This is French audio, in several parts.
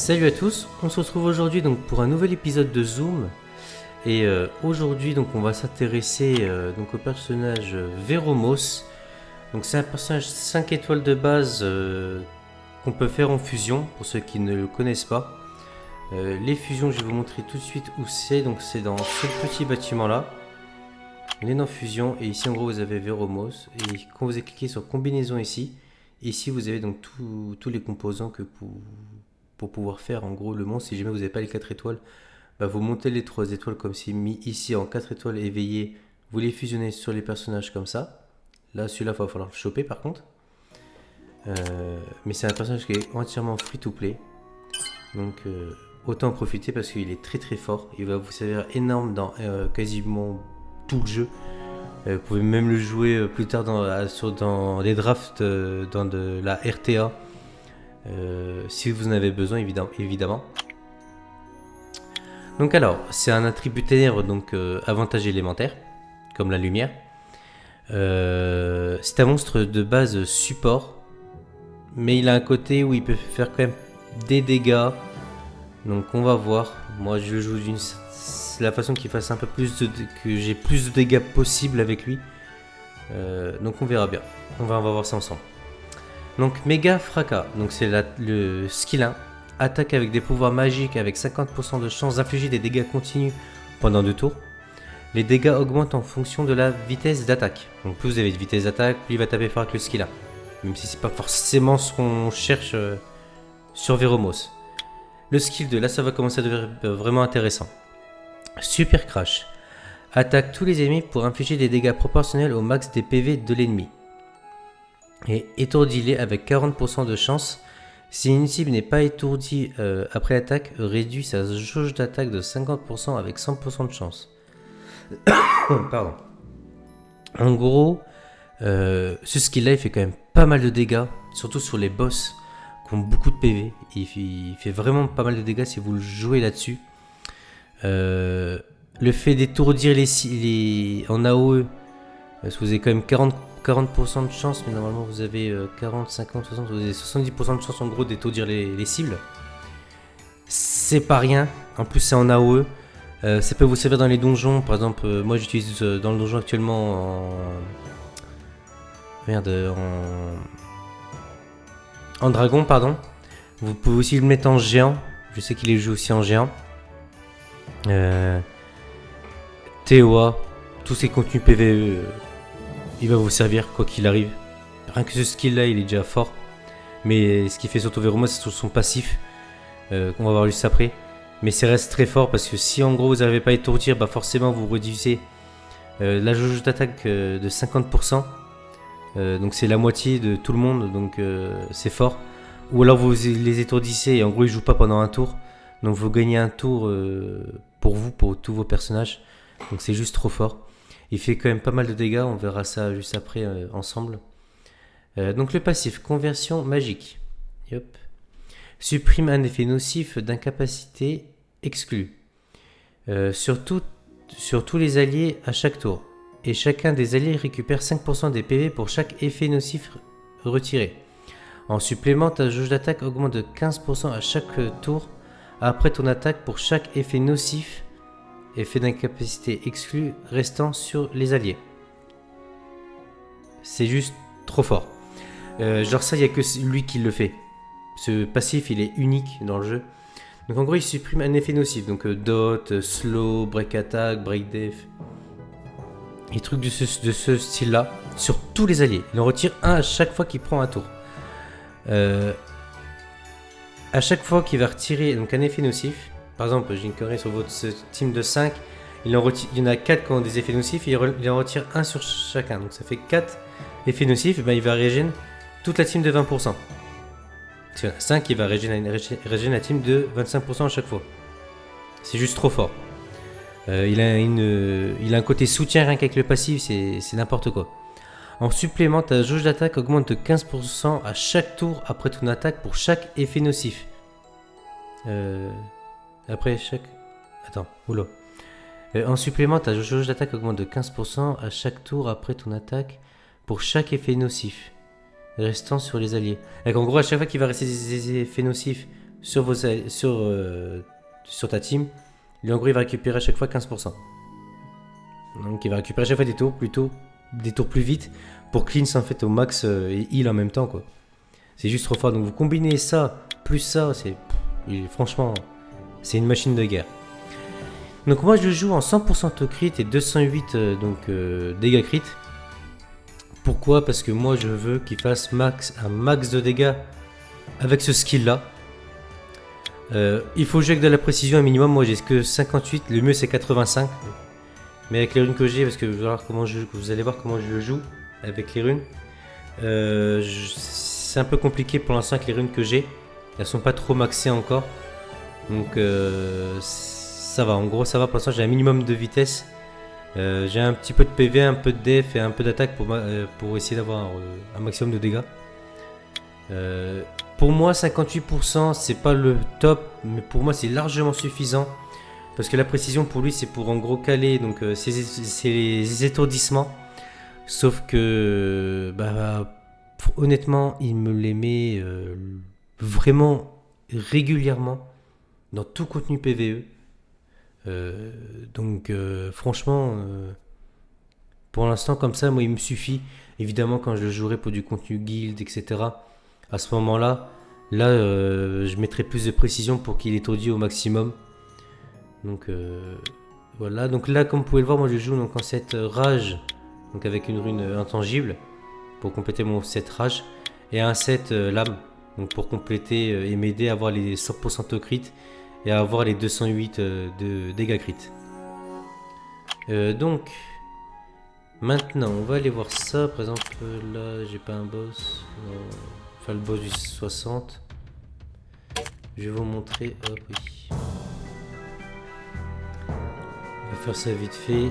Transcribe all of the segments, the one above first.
Salut à tous, on se retrouve aujourd'hui donc pour un nouvel épisode de Zoom et aujourd'hui donc on va s'intéresser donc au personnage Veromos. Donc c'est un personnage 5 étoiles de base qu'on peut faire en fusion pour ceux qui ne le connaissent pas. Les fusions, je vais vous montrer tout de suite où c'est. Donc c'est dans ce petit bâtiment là. On est dans fusion et ici en gros vous avez Veromos et quand vous cliquez sur combinaison ici vous avez donc tous les composants que pour pouvoir faire en gros le monstre. Si jamais vous n'avez pas les 4 étoiles, bah vous montez les 3 étoiles comme c'est mis ici en 4 étoiles éveillées, vous les fusionnez sur les personnages comme ça. Là celui-là il va falloir le choper par contre. Mais c'est un personnage qui est entièrement free to play. Donc autant en profiter parce qu'il est très très fort. Il va vous servir énorme dans quasiment tout le jeu. Vous pouvez même le jouer plus tard dans des drafts dans de la RTA. Si vous en avez besoin évidemment. Donc alors, c'est un attribut ténèbres, donc avantage élémentaire, comme la lumière. C'est un monstre de base support, mais il a un côté où il peut faire quand même des dégâts. Donc on va voir. Moi je joue c'est la façon qu'il fasse un peu plus que j'ai plus de dégâts possible avec lui. Donc on verra bien. On va voir ça ensemble. Donc méga fracas, donc c'est le skill 1, attaque avec des pouvoirs magiques avec 50% de chance d'infliger des dégâts continus pendant 2 tours. Les dégâts augmentent en fonction de la vitesse d'attaque. Donc plus vous avez de vitesse d'attaque, plus il va taper fort avec le skill 1. Même si c'est pas forcément ce qu'on cherche sur Veromos. Le skill 2, là ça va commencer à devenir vraiment intéressant. Super crash, attaque tous les ennemis pour infliger des dégâts proportionnels au max des PV de l'ennemi. Et étourdi-les avec 40% de chance. Si une cible n'est pas étourdie après l'attaque, réduit sa jauge d'attaque de 50% avec 100% de chance. Pardon. En gros, ce skill là il fait quand même pas mal de dégâts, surtout sur les boss qui ont beaucoup de PV. Il fait vraiment pas mal de dégâts si vous le jouez là-dessus. Le fait d'étourdir les en AOE, parce que vous avez quand même 40% de chance, mais normalement vous avez 40, 50, 60, vous avez 70% de chance en gros d'étourdir les cibles. C'est pas rien, en plus c'est en AOE. Ça peut vous servir dans les donjons, par exemple, moi j'utilise dans le donjon actuellement en dragon, pardon. Vous pouvez aussi le mettre en géant, je sais qu'il est joué aussi en géant. TOA, tous ces contenus PVE. Il va vous servir quoi qu'il arrive. Rien que ce skill là il est déjà fort. Mais ce qui fait surtout Veromos c'est son passif. Qu'on va voir juste après. Mais ça reste très fort parce que si en gros vous n'arrivez pas à étourdir, bah forcément vous réduisez la jauge d'attaque de 50%. Donc c'est la moitié de tout le monde, donc c'est fort. Ou alors vous les étourdissez et en gros ils jouent pas pendant un tour. Donc vous gagnez un tour pour vous, pour tous vos personnages. Donc c'est juste trop fort. Il fait quand même pas mal de dégâts, on verra ça juste après ensemble. Donc le passif, conversion magique. Yep. Supprime un effet nocif d'incapacité exclu. Sur tous les alliés à chaque tour. Et chacun des alliés récupère 5% des PV pour chaque effet nocif retiré. En supplément, ta jauge d'attaque augmente de 15% à chaque tour après ton attaque pour chaque effet nocif. Effet d'incapacité exclu restant sur les alliés. C'est juste trop fort. Genre ça, il n'y a que lui qui le fait. Ce passif, il est unique dans le jeu. Donc en gros, il supprime un effet nocif. Donc dot, slow, break attack, break def. Et trucs de ce style-là sur tous les alliés. Il en retire un à chaque fois qu'il prend un tour. À chaque fois qu'il va retirer donc un effet nocif. Par exemple, j'ai une connerie sur votre team de 5. Il y en a 4 qui ont des effets nocifs. Et il en retire un sur chacun. Donc ça fait 4 effets nocifs. Et ben, il va régénérer toute la team de 20%. Si il y en a 5, il va régénérer la team de 25% à chaque fois. C'est juste trop fort. Il a un côté soutien rien qu'avec le passif. C'est n'importe quoi. En supplément, ta jauge d'attaque augmente de 15% à chaque tour après ton attaque pour chaque effet nocif. Après chaque... Attends, oula. En supplément, ta jauge d'attaque augmente de 15% à chaque tour après ton attaque pour chaque effet nocif restant sur les alliés. Donc en gros, à chaque fois qu'il va rester des effets nocifs sur, sur ta team, lui en gros il va récupérer à chaque fois 15%. Donc il va récupérer à chaque fois des tours des tours plus vite pour cleanse en fait au max et heal en même temps quoi. C'est juste trop fort. Donc vous combinez ça plus ça, franchement c'est une machine de guerre. Donc moi je joue en 100% au crit et 208 dégâts crit. Pourquoi? Parce que moi je veux qu'il fasse un max de dégâts avec ce skill là. Il faut jouer avec de la précision un minimum. Moi j'ai que 58, le mieux c'est 85. Mais avec les runes que j'ai, parce que vous allez voir comment je joue avec les runes. C'est un peu compliqué pour l'instant avec les runes que j'ai. Elles sont pas trop maxées encore. Donc ça va, en gros ça va. Pour l'instant j'ai un minimum de vitesse. J'ai un petit peu de PV, un peu de def et un peu d'attaque pour essayer d'avoir un maximum de dégâts. Pour moi 58% c'est pas le top, mais pour moi c'est largement suffisant. Parce que la précision pour lui c'est pour en gros caler donc ces étourdissements. Sauf que honnêtement il me les met vraiment régulièrement dans tout contenu PVE. Franchement pour l'instant comme ça moi il me suffit. Évidemment quand je le jouerai pour du contenu guild etc, à ce moment là je mettrai plus de précision pour qu'il étourdit au maximum. Donc voilà, donc là comme vous pouvez le voir moi je joue donc en cette rage, donc avec une rune intangible pour compléter mon set rage et un set lame donc pour compléter et m'aider à avoir les 100% au crit et à avoir les 208 de dégâts crit. Donc maintenant on va aller voir ça. Par exemple là j'ai pas un boss, enfin le boss du 60. Je vais vous montrer, hop oui. On va faire ça vite fait.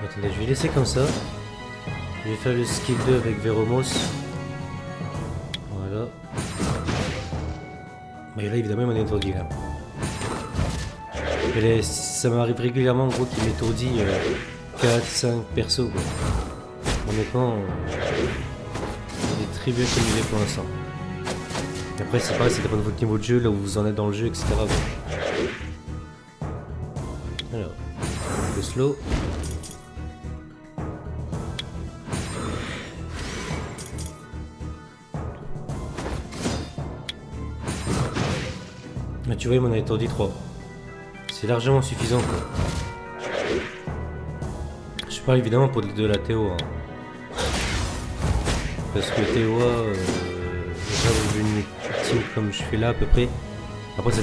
Attendez, je vais laisser comme ça. Je vais faire le skill 2 avec Veromos. Voilà. Mais là évidemment il m'en est étourdi là. Et ça m'arrive régulièrement en gros qu'il m'étourdit 4-5 persos quoi. Honnêtement il est très bien cumulé pour l'instant. Après c'est pareil, ça dépend de votre niveau de jeu, là où vous en êtes dans le jeu, etc. Alors, le slow. Mais tu vois il m'en a étourdi 3. C'est largement suffisant quoi. Je parle évidemment pour de la Théo hein. Parce que Théo j'ai une team comme je fais là à peu près. Après ça,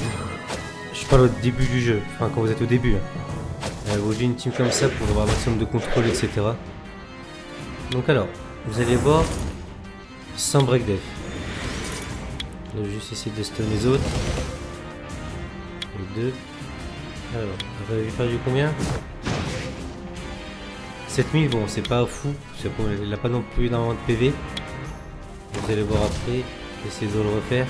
je parle au début du jeu, enfin quand vous êtes au début hein. Vous jouez une team comme ça pour avoir un maximum de contrôle etc. Donc alors vous allez voir sans break def. Je vais juste essayer de stun les autres. Les deux. Alors, on va faire du combien? 7000, bon c'est pas fou, il n'a pas non plus énormément de PV. Vous allez voir après, essayer de le refaire.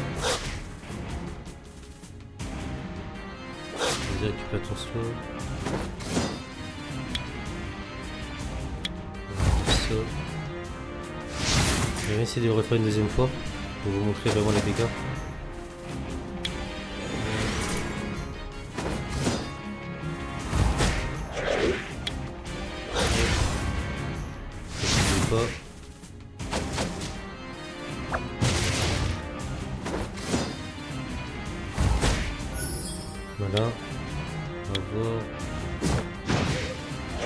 Vas-y, récupère ton slow. Je vais essayer de le refaire une deuxième fois pour vous montrer vraiment les dégâts. Voilà, on va voir.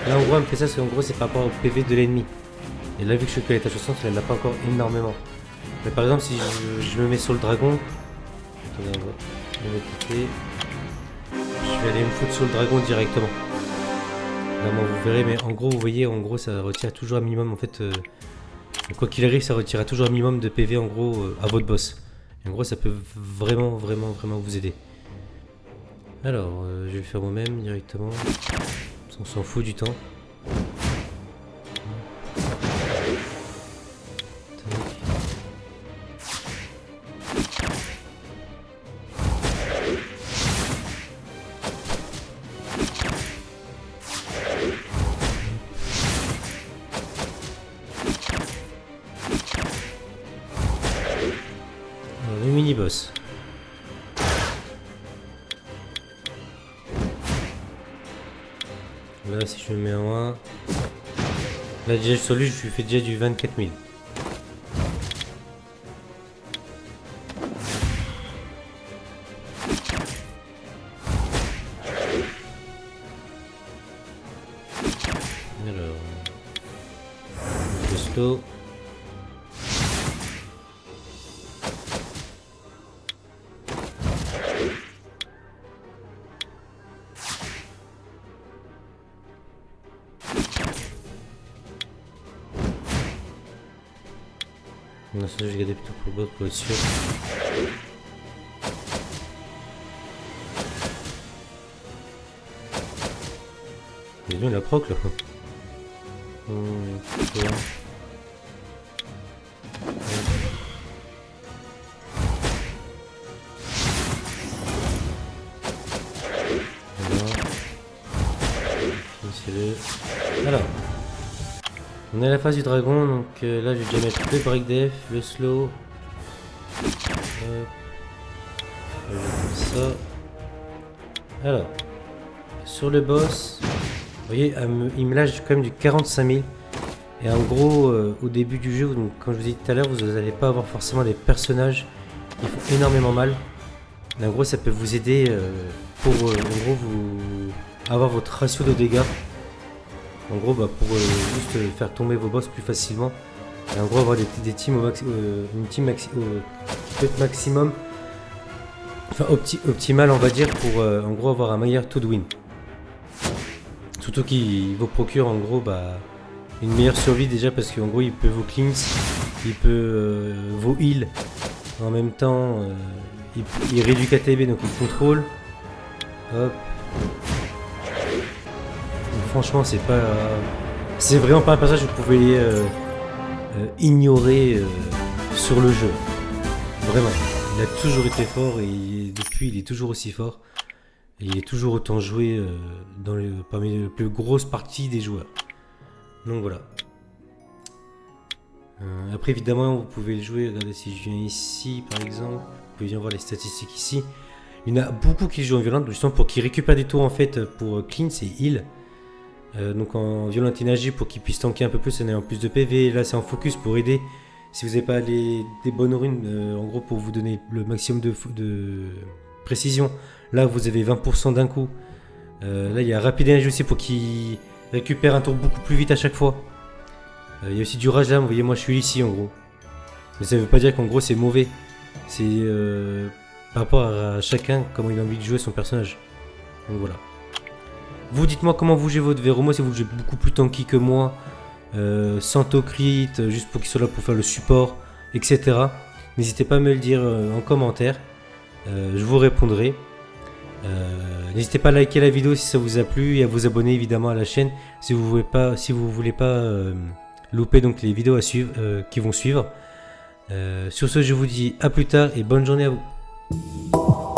Là en gros elle me fait ça parce qu'en gros c'est par rapport au PV de l'ennemi. Et là vu que je suis que à l'étage 60, elle n'a pas encore énormément. Mais par exemple si je me mets sur le dragon, attendez, on va quitter. Je vais aller me foutre sur le dragon directement. Là moi vous verrez, mais en gros vous voyez, en gros ça retire toujours un minimum en fait. Quoi qu'il arrive ça retirera toujours un minimum de PV en gros à votre boss. Et en gros ça peut vraiment vous aider. Alors, je vais faire moi-même directement. On s'en fout du temps. Là, si je me mets en 1... Là, déjà, sur lui, je lui fais déjà du 24 000. Alors... Le slow... Non, ça, j'ai gardé plutôt pour le bot pour être sûr. Mais bien, il a proc là. Ouais. Voilà. On est à la phase du dragon, donc là je vais déjà mettre le break def, le slow. Comme ça. Alors, sur le boss, vous voyez, il me lâche quand même du 45 000. Et en gros, au début du jeu, donc, comme je vous ai dit tout à l'heure, vous n'allez pas avoir forcément des personnages qui font énormément mal. Mais en gros, ça peut vous aider pour en gros vous avoir votre ratio de dégâts. En gros, bah, pour juste faire tomber vos boss plus facilement. Et en gros, avoir des teams une team qui peut être maximum, enfin optimal, on va dire, pour en gros avoir un meilleur taux de win. Surtout qu'il vous procure en gros bah, une meilleure survie déjà parce qu'en gros il peut vous cleanse, il peut vous heal en même temps, il réduit KTB donc il contrôle. Hop. Franchement, c'est vraiment pas un personnage que vous pouvez ignorer sur le jeu. Vraiment, il a toujours été fort et depuis il est toujours aussi fort. Et il est toujours autant joué parmi les plus grosses parties des joueurs. Donc voilà. Après évidemment vous pouvez le jouer. Regardez si je viens ici par exemple, vous pouvez bien voir les statistiques ici. Il y en a beaucoup qui jouent en violente justement pour qu'ils récupèrent des tours en fait pour cleanse et heal. Donc en violente énergie pour qu'ils puissent tanker un peu plus en ayant plus de PV. Là c'est en focus pour aider si vous n'avez pas des bonnes runes en gros pour vous donner le maximum de précision. Là vous avez 20% d'un coup. Là il y a rapide énergie aussi pour qu'il récupère un tour beaucoup plus vite à chaque fois. Il y a aussi du rage là, vous voyez moi je suis ici en gros. Mais ça veut pas dire qu'en gros c'est mauvais. C'est par rapport à chacun comment il a envie de jouer son personnage. Donc voilà. Vous dites-moi comment vous jouez votre Vero. Moi si vous jouez beaucoup plus tanky que moi, sans crit, juste pour qu'il soit là pour faire le support, etc. N'hésitez pas à me le dire en commentaire. Je vous répondrai. N'hésitez pas à liker la vidéo si ça vous a plu et à vous abonner évidemment à la chaîne si vous voulez pas louper donc les vidéos à suivre qui vont suivre. Sur ce je vous dis à plus tard et bonne journée à vous.